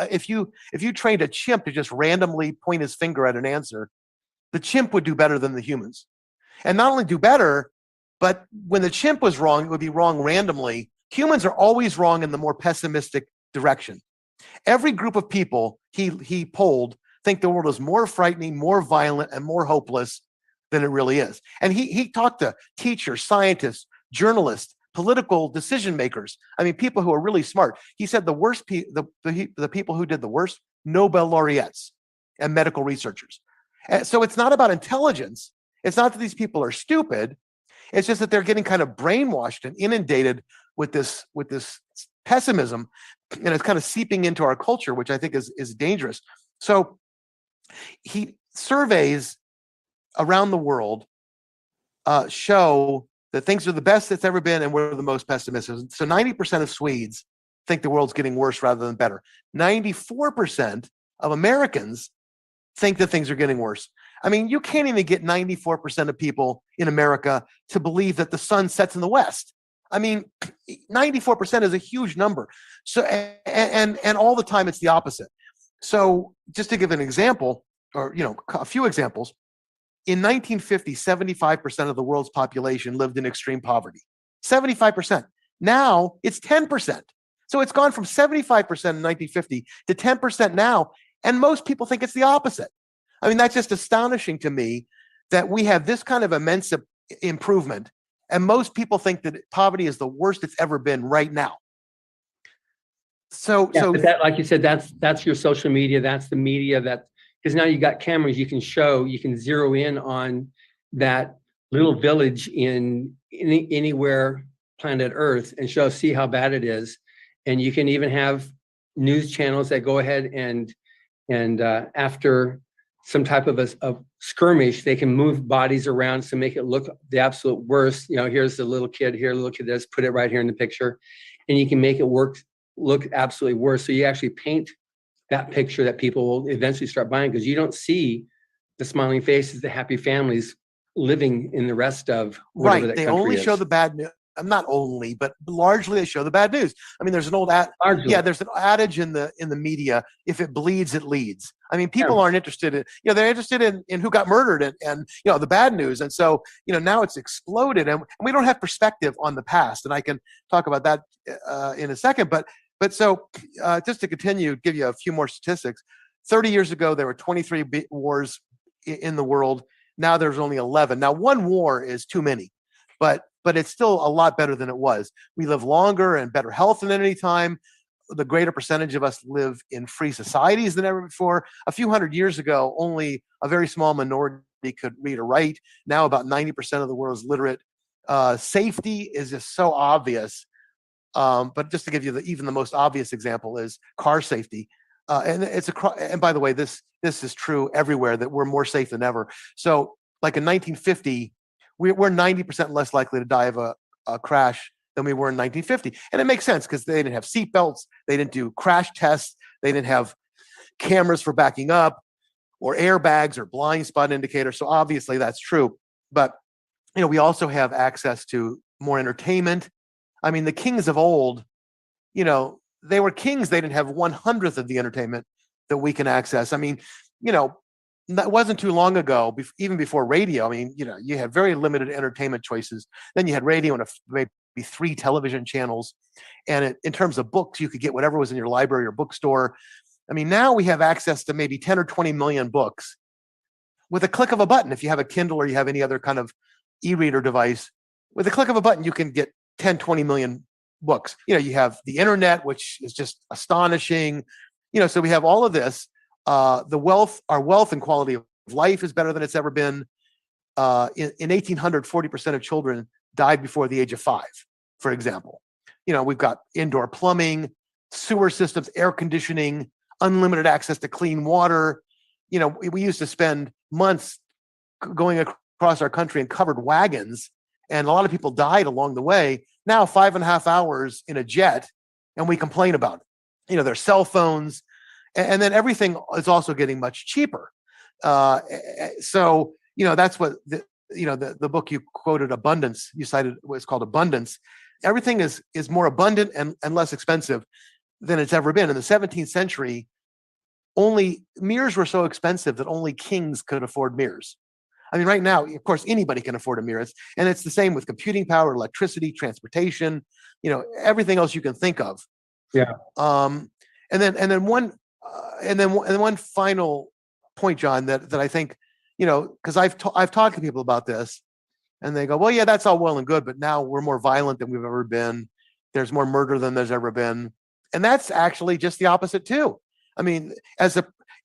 if you trained a chimp to just randomly point his finger at an answer, the chimp would do better than the humans. And not only do better, but when the chimp was wrong, it would be wrong randomly. Humans are always wrong in the more pessimistic direction. Every group of people he polled think the world is more frightening, more violent, and more hopeless than it really is. And he talked to teachers, scientists, journalists, political decision makers. I mean, people who are really smart. He said the people who did the worst, Nobel laureates and medical researchers. And so it's not about intelligence. It's not that these people are stupid. It's just that they're getting kind of brainwashed and inundated with this pessimism, and it's kind of seeping into our culture, which I think is dangerous. So he surveys around the world show that things are the best it's ever been, and we're the most pessimistic. So 90% of Swedes think the world's getting worse rather than better. 94% of Americans think that things are getting worse. I mean, you can't even get 94% of people in America to believe that the sun sets in the west. I mean, 94% is a huge number. So, and all the time it's the opposite. So just to give an example, or, a few examples, in 1950, 75% of the world's population lived in extreme poverty. 75%. Now it's 10%. So it's gone from 75% in 1950 to 10% now. And most people think it's the opposite. I mean, that's just astonishing to me that we have this kind of immense improvement. And most people think that poverty is the worst it's ever been right now. So but that, like you said, that's your social media. That's the media because now you got cameras, you can zero in on that little village in anywhere planet Earth and see how bad it is. And you can even have news channels that go ahead and after some type of a skirmish, they can move bodies around to make it look the absolute worst. Here's the little kid here, little kid this, put it right here in the picture, and you can make it look absolutely worse. So you actually paint that picture that people will eventually start buying, because you don't see the smiling faces, the happy families living in the rest of whatever that country is. Right, they only show the bad news. Not only, but largely they show the bad news. I mean, there's an old there's an adage in the media: if it bleeds, it leads. I mean, people aren't interested in, they're interested in who got murdered and the bad news. And so, now it's exploded, and we don't have perspective on the past. And I can talk about that in a second. But so just to continue, give you a few more statistics. 30 years ago, there were 23 wars in the world. Now there's only 11. Now, one war is too many, but it's still a lot better than it was. We live longer and better health than any time. The greater percentage of us live in free societies than ever before. A few hundred years ago, only a very small minority could read or write. Now about 90% of the world is literate. Safety is just so obvious. But just to give you even the most obvious example is car safety. And by the way, this is true everywhere, that we're more safe than ever. So like in 1950, we're 90% less likely to die of a crash than we were in 1950. And it makes sense because they didn't have seatbelts. They didn't do crash tests. They didn't have cameras for backing up. or airbags or blind spot indicators. So obviously that's true. But, we also have access to more entertainment. I mean, the kings of old, they were kings. They didn't have 1/100th of the entertainment that we can access. I mean, that wasn't too long ago, even before radio. I mean, you had very limited entertainment choices. Then you had radio and maybe 3 television channels. And in terms of books, you could get whatever was in your library or bookstore. I mean, now we have access to maybe 10 or 20 million books with a click of a button. If you have a Kindle or you have any other kind of e-reader device, with a click of a button, you can get 10, 20 million books. You have the internet, which is just astonishing. So we have all of this. Our wealth and quality of life is better than it's ever been. In 1800, 40% of children died before the age of 5, for example. We've got indoor plumbing, sewer systems, air conditioning, unlimited access to clean water. We used to spend months going across our country in covered wagons, and a lot of people died along the way. Now 5.5 hours in a jet, and we complain about it. There's cell phones, and then everything is also getting much cheaper. So that's what the book you quoted, Abundance, you cited, was called Abundance. Everything is more abundant and less expensive than it's ever been. In the 17th century, only mirrors were so expensive that only kings could afford mirrors. I mean, right now, of course, anybody can afford a mirror. And it's the same with computing power, electricity, transportation, everything else you can think of. Yeah. And then one final point, John, that I think, because I've talked to people about this, and they go, well, yeah, that's all well and good, but now we're more violent than we've ever been. There's more murder than there's ever been. And that's actually just the opposite too. I mean,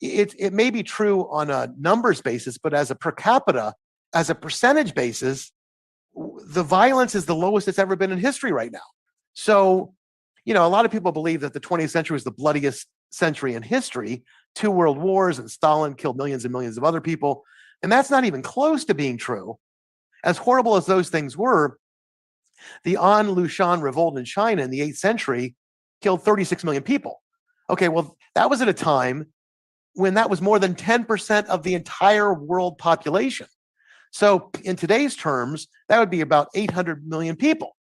it may be true on a numbers basis, but as a per capita, as a percentage basis, the violence is the lowest it's ever been in history right now. So, a lot of people believe that the 20th century was the bloodiest century in history. 2 world wars, and Stalin killed millions and millions of other people. And that's not even close to being true. As horrible as those things were, the An Lushan revolt in China in the 8th century killed 36 million people. Okay, well, that was at a time when that was more than 10% of the entire world population. So in today's terms, that would be about 800 million people.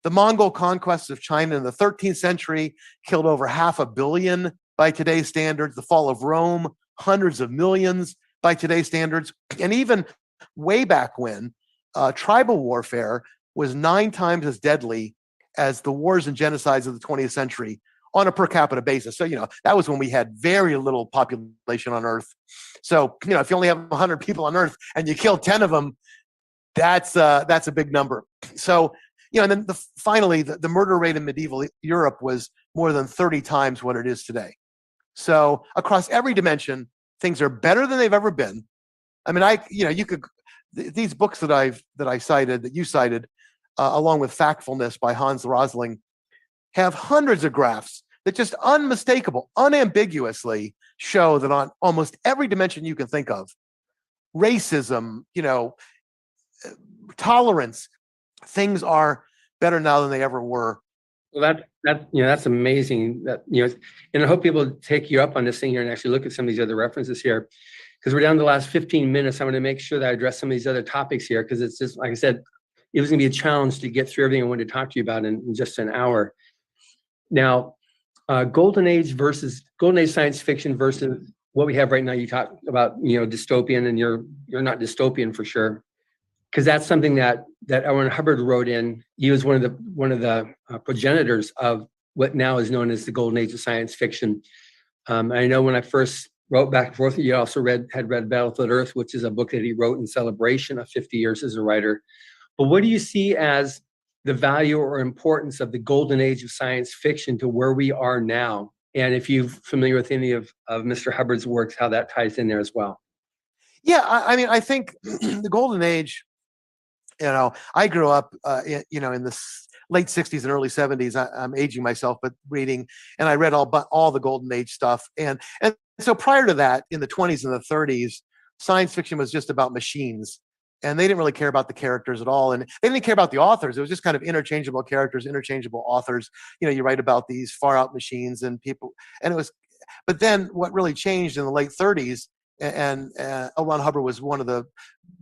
The Mongol conquests of China in the 13th century killed over 500 million by today's standards. The fall of Rome, hundreds of millions by today's standards. And even way back when, tribal warfare was 9 times as deadly as the wars and genocides of the 20th century on a per capita basis. So, that was when we had very little population on Earth. So, if you only have 100 people on Earth and you kill 10 of them, that's a big number. So, and then finally, the murder rate in medieval Europe was more than 30 times what it is today. So across every dimension, things are better than they've ever been. I mean, these books that you cited, along with Factfulness by Hans Rosling, have hundreds of graphs that just unambiguously show that on almost every dimension you can think of, racism, tolerance, things are better now than they ever were. Well, that's amazing. And I hope people take you up on this thing here and actually look at some of these other references here, because we're down to the last 15 minutes. I want to make sure that I address some of these other topics here, because it's just, like I said, it was going to be a challenge to get through everything I wanted to talk to you about in just an hour. Now, golden age science fiction versus what we have right now. You talk about, dystopian, and you're not dystopian for sure, because that's something that Elron Hubbard wrote in. He was one of the progenitors of what now is known as the golden age of science fiction. I know when I first wrote back and forth, you also had read Battlefield Earth, which is a book that he wrote in celebration of 50 years as a writer. But what do you see as the value or importance of the golden age of science fiction to where we are now? And if you're familiar with any of Mr. Hubbard's works, how that ties in there as well. Yeah, I mean, I think the golden age, I grew up, in the late 60s and early 70s. I'm aging myself, but reading, and I read all the golden age stuff. And so prior to that, in the 20s and the 30s, science fiction was just about machines. And they didn't really care about the characters at all. And they didn't care about the authors. It was just kind of interchangeable characters, interchangeable authors. You write about these far out machines and people. And it was, but then what really changed in the late 30s L. Ron Hubbard was one of the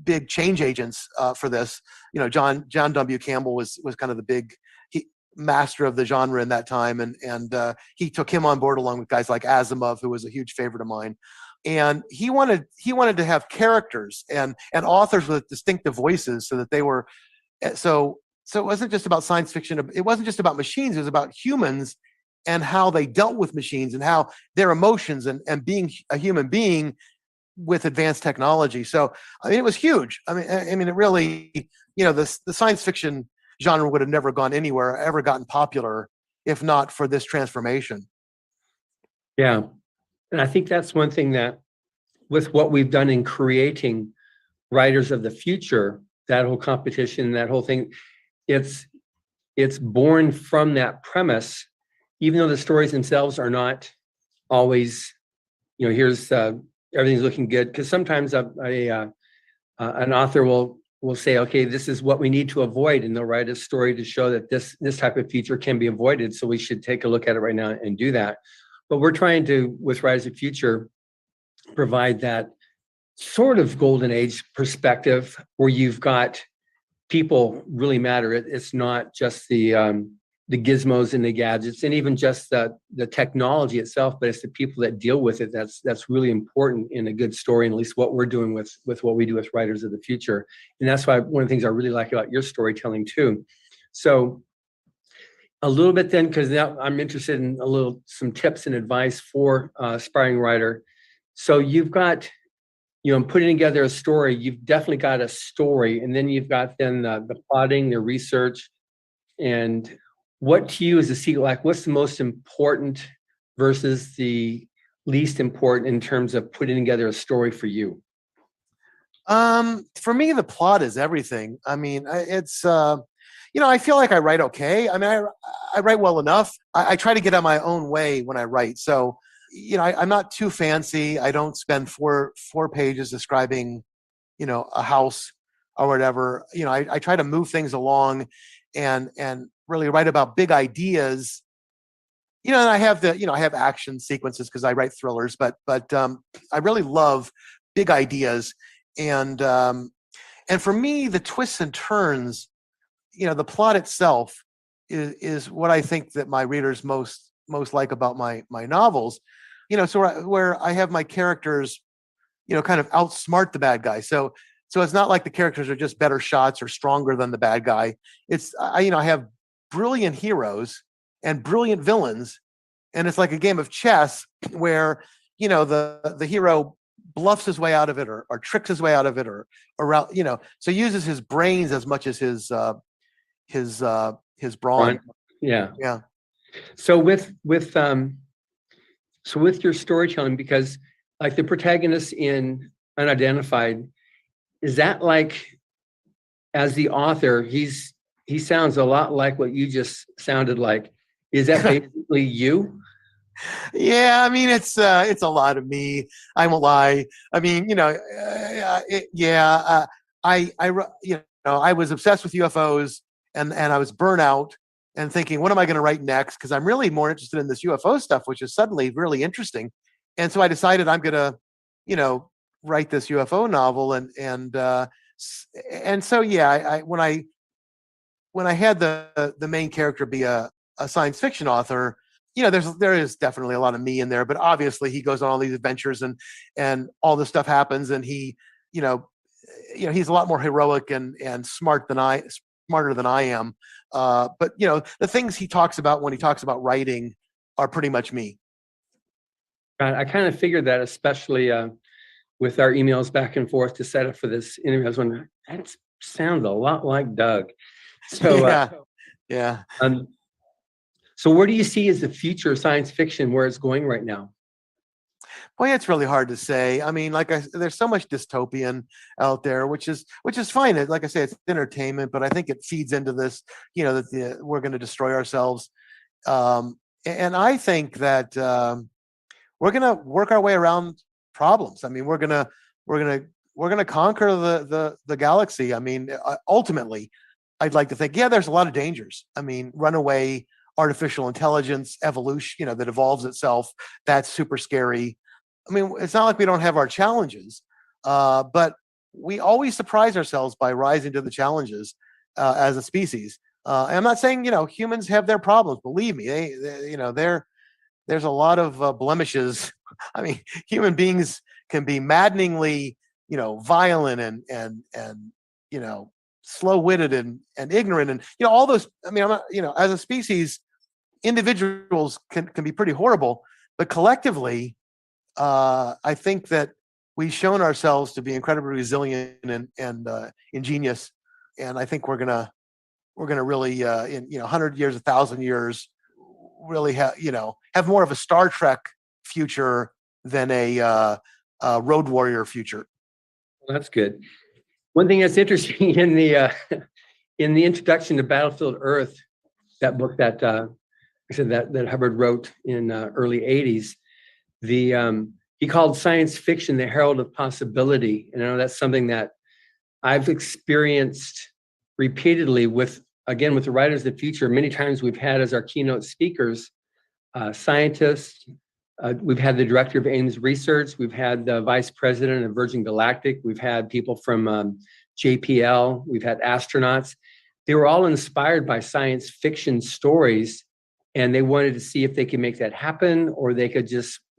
big change agents for this. John W. Campbell was kind of the big master of the genre in that time, and he took him on board along with guys like Asimov, who was a huge favorite of mine. And he wanted to have characters and authors with distinctive voices, so that they were so it wasn't just about science fiction. It wasn't just about machines. It was about humans and how they dealt with machines and how their emotions and being a human being with advanced technology. So I mean, it was huge. I mean, it really, the science fiction genre would have never gone anywhere, ever gotten popular, if not for this transformation. Yeah. And I think that's one thing that, with what we've done in creating writers of the future, that whole competition, that whole thing, it's born from that premise, even though the stories themselves are not always, here's everything's looking good. Because sometimes an author will say, okay, this is what we need to avoid, and they'll write a story to show that this type of feature can be avoided. So we should take a look at it right now and do that. But we're trying to, with Rise of Future, provide that sort of golden age perspective where you've got people really matter. It's not just the gizmos and the gadgets and even just the technology itself, but it's the people that deal with it. That's really important in a good story, and at least what we're doing with what we do with Writers of the Future. And that's why one of the things I really like about your storytelling too. So a little bit then, because now I'm interested in some tips and advice for aspiring writer. So you've got, putting together a story, you've definitely got a story, and then you've got then the plotting, the research, and what to you is the secret? Like, what's the most important versus the least important in terms of putting together a story for you? For me, the plot is everything. I mean, it's I feel like I write okay. I mean, I write well enough. I try to get out my own way when I write. So, I'm not too fancy. I don't spend four pages describing, a house or whatever. I try to move things along and really write about big ideas. And I have I have action sequences because I write thrillers, but I really love big ideas. And for me, the twists and turns, the plot itself is what I think that my readers most like about my novels. So where I have my characters, kind of outsmart the bad guy. So it's not like the characters are just better shots or stronger than the bad guy. It's I have brilliant heroes and brilliant villains, and it's like a game of chess where the hero bluffs his way out of it or tricks his way out of it or so uses his brains as much as his brawn. Yeah. So with your storytelling, because like the protagonist in Unidentified, is that like, as the author, he sounds a lot like what you just sounded like. Is that basically you? Yeah, I mean, it's a lot of me. I won't lie. I mean, I was obsessed with UFOs, and I was burnt out and thinking, what am I going to write next? Because I'm really more interested in this UFO stuff, which is suddenly really interesting. And so I decided I'm going to, write this UFO novel, and so yeah, when I had the main character be a science fiction author, there is definitely a lot of me in there, but obviously he goes on all these adventures and all this stuff happens, and he, he's a lot more heroic and smarter than I am. But the things he talks about when he talks about writing are pretty much me. I kind of figured that, especially with our emails back and forth to set up for this interview. I was wondering, that sounds a lot like Doug. So yeah. So where do you see as the future of science fiction, where it's going right now? Boy, it's really hard to say. I mean, there's so much dystopian out there, which is fine. Like I say, it's entertainment, but I think it feeds into this, that we're going to destroy ourselves. And I think that we're going to work our way around problems. I mean, we're going to conquer the galaxy. I mean, ultimately, I'd like to think, yeah, there's a lot of dangers. I mean, runaway artificial intelligence, evolution, that evolves itself. That's super scary. I mean, it's not like we don't have our challenges, but we always surprise ourselves by rising to the challenges as a species. And I'm not saying, humans have their problems. Believe me, there's a lot of blemishes. I mean, human beings can be maddeningly, violent and slow-witted and ignorant, and all those. I mean, I'm not, as a species, individuals can be pretty horrible, but collectively, I think that we've shown ourselves to be incredibly resilient and ingenious, and I think we're gonna really in 100 years, 1,000 years, really have more of a Star Trek future than a Road Warrior future. Well, that's good. One thing that's interesting in the in the introduction to Battlefield Earth, that book that I said that Hubbard wrote in early '80s, he called science fiction the herald of possibility, and I know that's something that I've experienced repeatedly with the writers of the future. Many times we've had as our keynote speakers scientists. We've had the director of Ames Research. We've had the vice president of Virgin Galactic. We've had people from JPL. We've had astronauts. They were all inspired by science fiction stories, and they wanted to see if they could make that happen, or they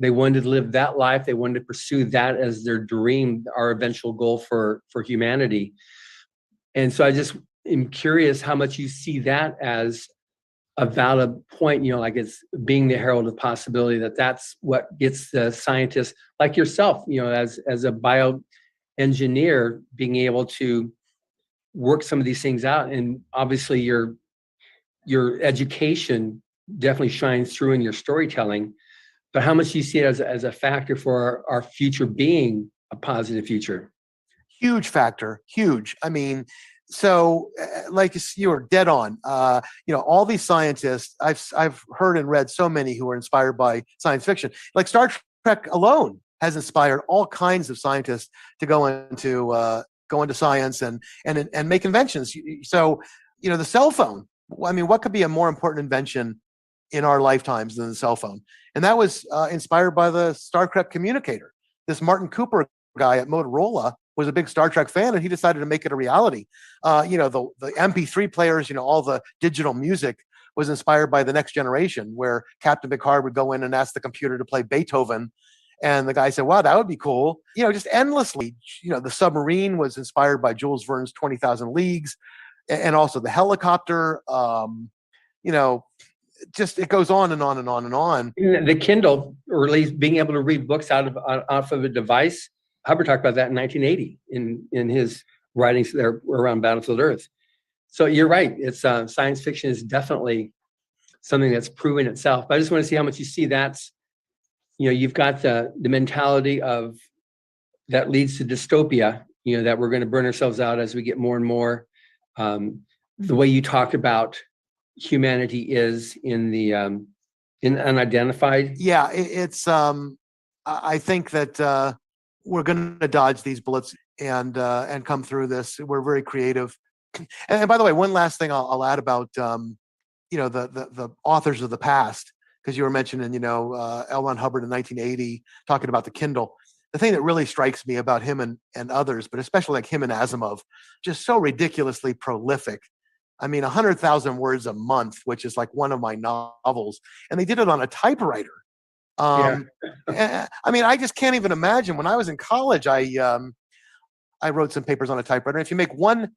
wanted to live that life. They wanted to pursue that as their dream, our eventual goal for humanity. And so I just am curious how much you see that as a valid point, like it's being the herald of possibility, that's what gets the scientists like yourself, as a bioengineer, being able to work some of these things out. And obviously your education definitely shines through in your storytelling, but how much do you see it as a factor for our future being a positive future? Huge factor, huge. I mean, so like you were dead on. All these scientists, I've heard and read so many who are inspired by science fiction. Like Star Trek alone has inspired all kinds of scientists to go into science and make inventions. So the cell phone. I mean, what could be a more important invention in our lifetimes than the cell phone? And that was inspired by the Star Trek communicator. This Martin Cooper guy at Motorola was a big Star Trek fan, and he decided to make it a reality. The MP3 players, all the digital music was inspired by the Next Generation, where Captain Picard would go in and ask the computer to play Beethoven. And the guy said, wow, that would be cool. Just endlessly. The submarine was inspired by Jules Verne's 20,000 Leagues, and also the helicopter. Just it goes on and on and on and on. The Kindle, or at least being able to read books off of a device. Hubbard talked about that in 1980 in his writings there around Battlefield Earth. So you're right. It's science fiction is definitely something that's proven itself. But I just want to see how much you see that's, you've got the mentality of that leads to dystopia, that we're going to burn ourselves out as we get more and more. The way you talked about humanity is in Unidentified. Yeah, it's I think that we're going to dodge these bullets and come through this. We're very creative. And by the way, one last thing I'll add about the authors of the past, because you were mentioning L. Ron Hubbard in 1980 talking about the Kindle. The thing that really strikes me about him and others, but especially like him and Asimov, just so ridiculously prolific. I mean, 100,000 words a month, which is like one of my novels, and they did it on a typewriter. I mean, I just can't even imagine. When I was in college, I wrote some papers on a typewriter. If you make one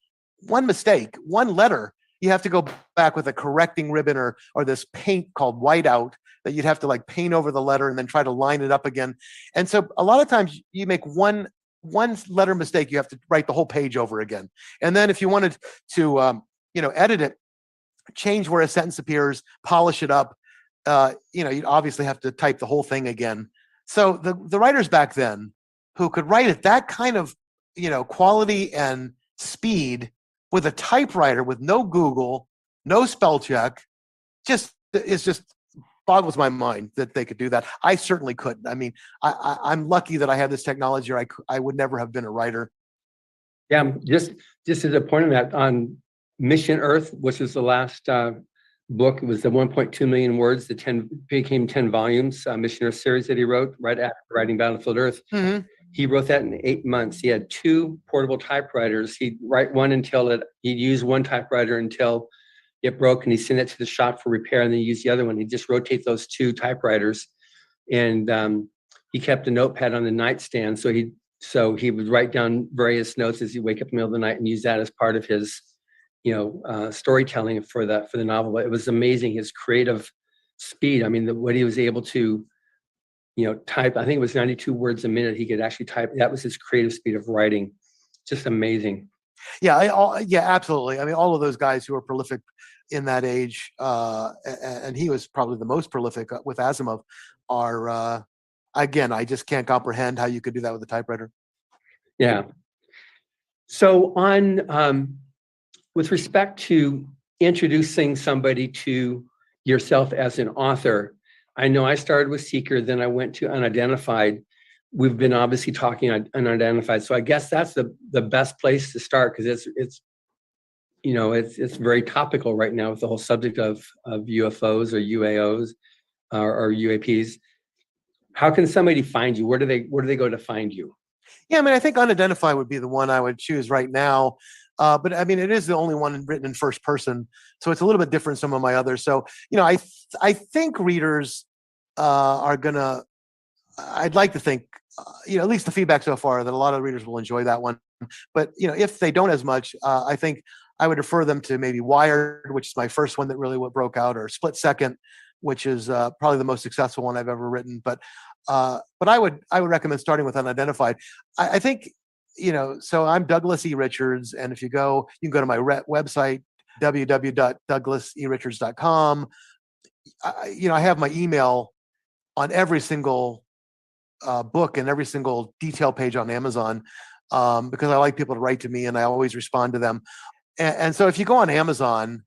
mistake, one letter, you have to go back with a correcting ribbon or this paint called whiteout that you'd have to like paint over the letter and then try to line it up again. And so a lot of times you make one letter mistake, you have to write the whole page over again. And then if you wanted to edit it, change where a sentence appears, polish it up, you'd obviously have to type the whole thing again. So the writers back then who could write at that kind of quality and speed with a typewriter with no Google, no spell check, just boggles my mind that they could do that. I certainly couldn't. I mean, I'm lucky that I have this technology, or I would never have been a writer. Yeah, just as a point on that, on Mission Earth, which is the last book. It was the 1.2 million words, became 10 volumes, missionary series that he wrote right after writing Battlefield Earth. Mm-hmm. He wrote that in 8 months. He had 2 portable typewriters. He'd write one he'd use one typewriter until it broke, and he'd send it to the shop for repair, and then use the other one. He'd just rotate those 2 typewriters. And he kept a notepad on the nightstand. So he would write down various notes as he'd wake up in the middle of the night and use that as part of his, storytelling for the novel. But it was amazing, his creative speed. I mean, what he was able to, type. I think it was 92 words a minute. He could actually type. That was his creative speed of writing. Just amazing. Yeah, absolutely. I mean, all of those guys who were prolific in that age, and he was probably the most prolific with Asimov, are, again, I just can't comprehend how you could do that with a typewriter. Yeah. So with respect to introducing somebody to yourself as an author, I know I started with Seeker, then I went to Unidentified. We've been obviously talking on Unidentified, so I guess that's the best place to start, because it's very topical right now with the whole subject of UFOs or UAOs or UAPs. How can somebody find you? Where do they go to find you? Yeah, I mean, I think Unidentified would be the one I would choose right now. But I mean, it is the only one written in first person, so it's a little bit different than some of my others. So, I think readers are gonna. I'd like to think, at least the feedback so far, that a lot of readers will enjoy that one. But if they don't as much, I think I would refer them to maybe Wired, which is my first one that really broke out, or Split Second, which is probably the most successful one I've ever written. But I would recommend starting with Unidentified. I think, so I'm Douglas E. Richards, and if you can go to my website, www.douglaserichards.com. I have my email on every single book and every single detail page on Amazon, because I like people to write to me, and I always respond to them. And so if you go on Amazon,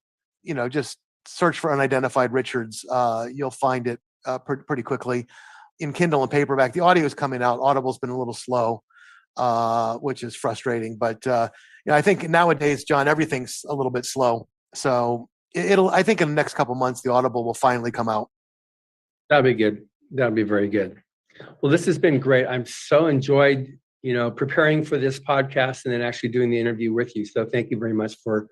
just search for Unidentified Richards, you'll find it pretty quickly in Kindle and paperback. The audio is coming out. Audible's been a little slow, which is frustrating. But I think nowadays, John, everything's a little bit slow. So I think in the next couple months, the Audible will finally come out. That'd be good. That'd be very good. Well, this has been great. I'm so enjoyed, preparing for this podcast and then actually doing the interview with you. So thank you very much for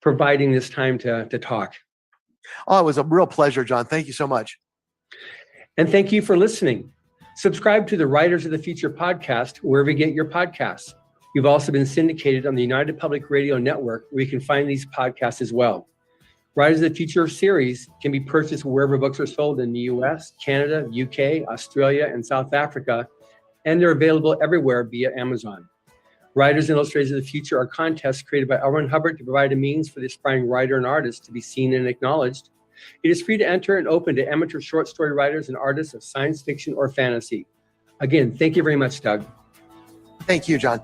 providing this time to talk. Oh, it was a real pleasure, John. Thank you so much. And thank you for listening. Subscribe to the Writers of the Future podcast wherever you get your podcasts. We've also been syndicated on the United Public Radio Network, where you can find these podcasts as well. Writers of the Future series can be purchased wherever books are sold in the US, Canada, UK, Australia, and South Africa, and they're available everywhere via Amazon. Writers and Illustrators of the Future are contests created by L. Ron Hubbard to provide a means for the aspiring writer and artist to be seen and acknowledged. It is free to enter and open to amateur short story writers and artists of science fiction or fantasy. Again, thank you very much, Doug. Thank you, John.